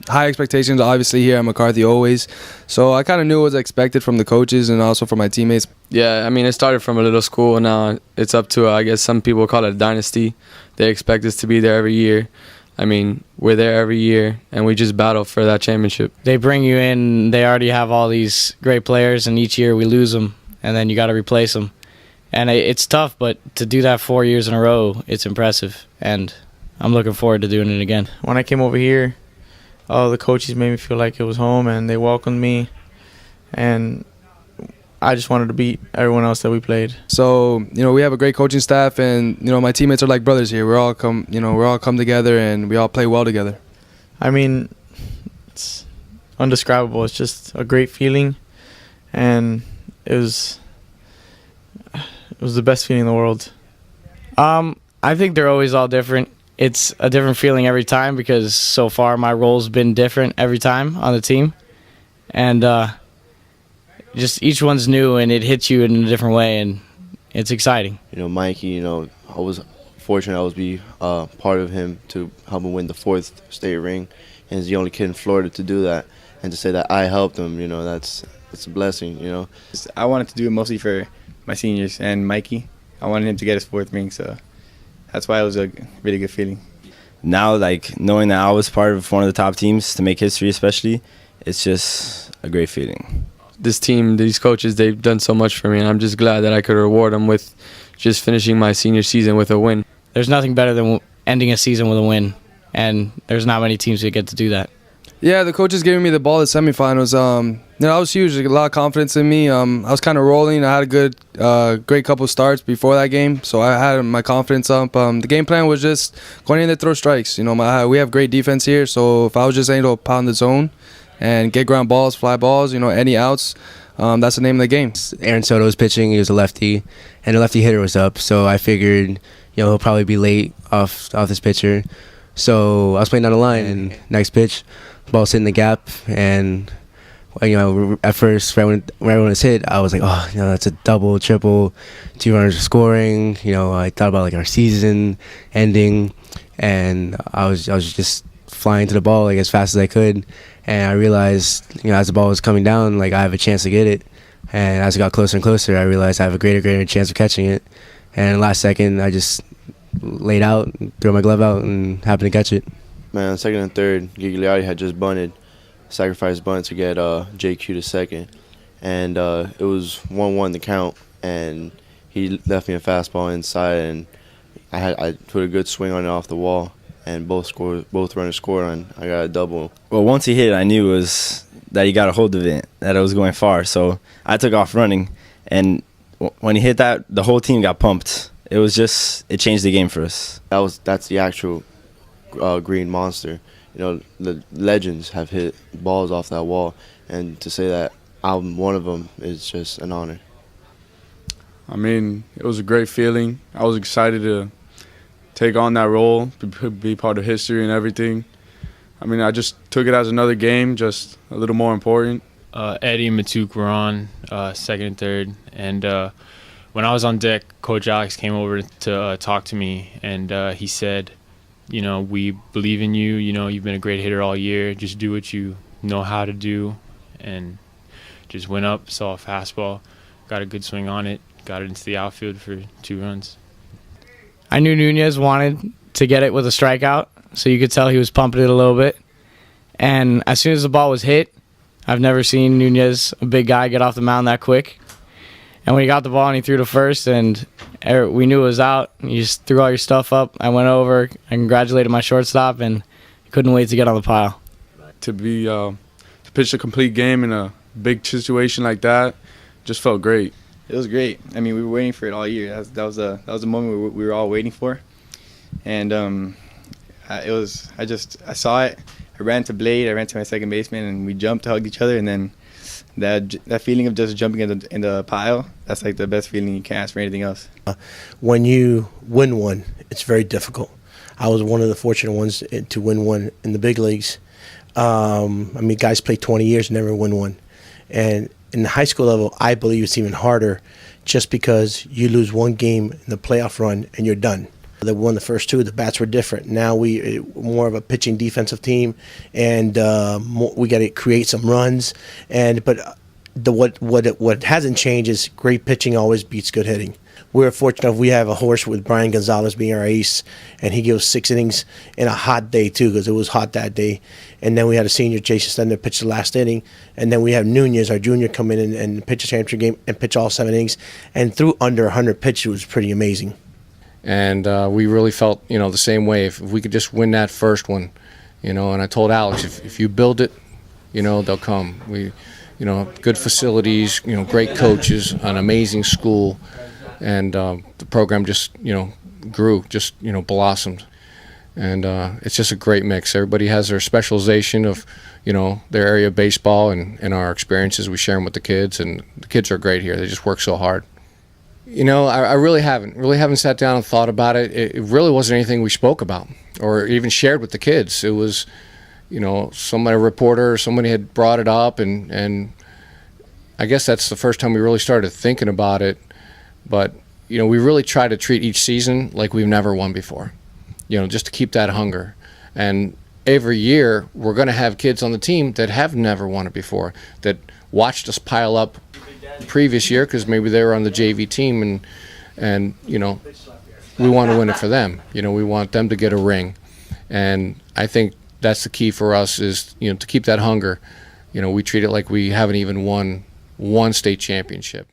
high expectations, obviously, here at McCarthy always. So I kind of knew what was expected from the coaches and also from my teammates. Yeah, I mean, it started from a little school, and now it's up to, I guess some people call it a dynasty. They expect us to be there every year. I mean, we're there every year, and we just battle for that championship. They bring you in, they already have all these great players, and each year we lose them, and then you got to replace them. And it's tough, but to do that 4 years in a row, it's impressive, and I'm looking forward to doing it again. When I came over here, all the coaches made me feel like it was home, and they welcomed me, and I just wanted to beat everyone else that we played. So, we have a great coaching staff, and, my teammates are like brothers here. We're all come together, and we all play well together. I mean, it's indescribable. It's just a great feeling, and it was the best feeling in the world. I think they're always all different. It's a different feeling every time because so far my role's been different every time on the team. And just each one's new and it hits you in a different way, and it's exciting. Mikey, I was fortunate I was be part of him to help him win the 4th state ring, and he's the only kid in Florida to do that. And to say that I helped him, that's a blessing, I wanted to do it mostly for my seniors and Mikey. I wanted him to get his 4th ring, so that's why it was a really good feeling. Now, knowing that I was part of one of the top teams to make history especially, it's just a great feeling. This team, these coaches, they've done so much for me, and I'm just glad that I could reward them with just finishing my senior season with a win. There's nothing better than ending a season with a win, and there's not many teams that get to do that. Yeah, the coaches giving me the ball at semifinals. That was huge. A lot of confidence in me. I was kind of rolling. I had a great couple starts before that game, so I had my confidence up. The game plan was just going in there, throw strikes. We have great defense here, so if I was just able to pound the zone and get ground balls, fly balls, any outs, that's the name of the game. Aaron Soto was pitching. He was a lefty, and the lefty hitter was up, so I figured, he'll probably be late off this pitcher. So I was playing down the line, and next pitch, ball sitting in the gap, and at first, right when everyone was hit, I was like, that's a double, triple, 2 runners scoring. I thought about our season ending, and I was just flying to the ball as fast as I could, and I realized, as the ball was coming down, I have a chance to get it, and as it got closer and closer, I realized I have a greater chance of catching it, and last second, I just laid out, threw my glove out, and happened to catch it. Man, 2nd and 3rd, Gigliotti had just bunted, sacrifice bunt to get JQ to 2nd, and it was 1-1 the count, and he left me a fastball inside, and I put a good swing on it off the wall, and both runners scored, and I got a double. Well, once he hit it, I knew it was that he got a hold of it, that it was going far, so I took off running, and when he hit that, the whole team got pumped. It changed the game for us. That's the actual green monster. The legends have hit balls off that wall, and to say that I'm one of them is just an honor. I mean, it was a great feeling. I was excited to take on that role, be part of history and everything. I mean, I just took it as another game, just a little more important. Eddie and Matuk were on 2nd and 3rd, and when I was on deck, Coach Alex came over to talk to me, and he said, we believe in you. You've been a great hitter all year. Just do what you know how to do, and just went up, saw a fastball, got a good swing on it, got it into the outfield for 2 runs. I knew Nunez wanted to get it with a strikeout, so you could tell he was pumping it a little bit. And as soon as the ball was hit, I've never seen Nunez, a big guy, get off the mound that quick. And when he got the ball and he threw to first, and we knew it was out, you just threw all your stuff up. I went over, I congratulated my shortstop, and couldn't wait to get on the pile. To pitch a complete game in a big situation like that just felt great. It was great. I mean, we were waiting for it all year. That was a moment we were all waiting for, and I saw it. I ran to Blade. I ran to my second baseman, and we jumped, hugged each other, and then that feeling of just jumping in the pile, that's the best feeling you can ask for anything else. When you win one, it's very difficult. I was one of the fortunate ones to win one in the big leagues. Guys play 20 years and never win one. And in the high school level, I believe it's even harder just because you lose one game in the playoff run and you're done. that won the first two, the bats were different. Now we more of a pitching defensive team, and we got to create some runs. What hasn't changed is great pitching always beats good hitting. We're fortunate we have a horse with Brian Gonzalez being our ace, and he gives 6 innings in a hot day too, because it was hot that day. And then we had a senior, Jason Stender, pitch the last inning, and then we have Nunez, our junior, come in and pitch a championship game and pitch all 7 innings, and threw under 100 pitches. It was pretty amazing. And we really felt, the same way. If we could just win that first one, and I told Alex, if you build it, they'll come. We, good facilities, great coaches, an amazing school. And the program just, grew, just, blossomed. And it's just a great mix. Everybody has their specialization of, their area of baseball and our experiences. We share them with the kids, and the kids are great here. They just work so hard. I really haven't sat down and thought about it. It really wasn't anything we spoke about or even shared with the kids. It was, a reporter or somebody had brought it up, and I guess that's the first time we really started thinking about it. But, we really try to treat each season like we've never won before, just to keep that hunger. And every year we're going to have kids on the team that have never won it before, that watched us pile up the previous year because maybe they were on the JV team, and we want to win it for them. We want them to get a ring. And I think that's the key for us is, to keep that hunger. We treat it like we haven't even won one state championship.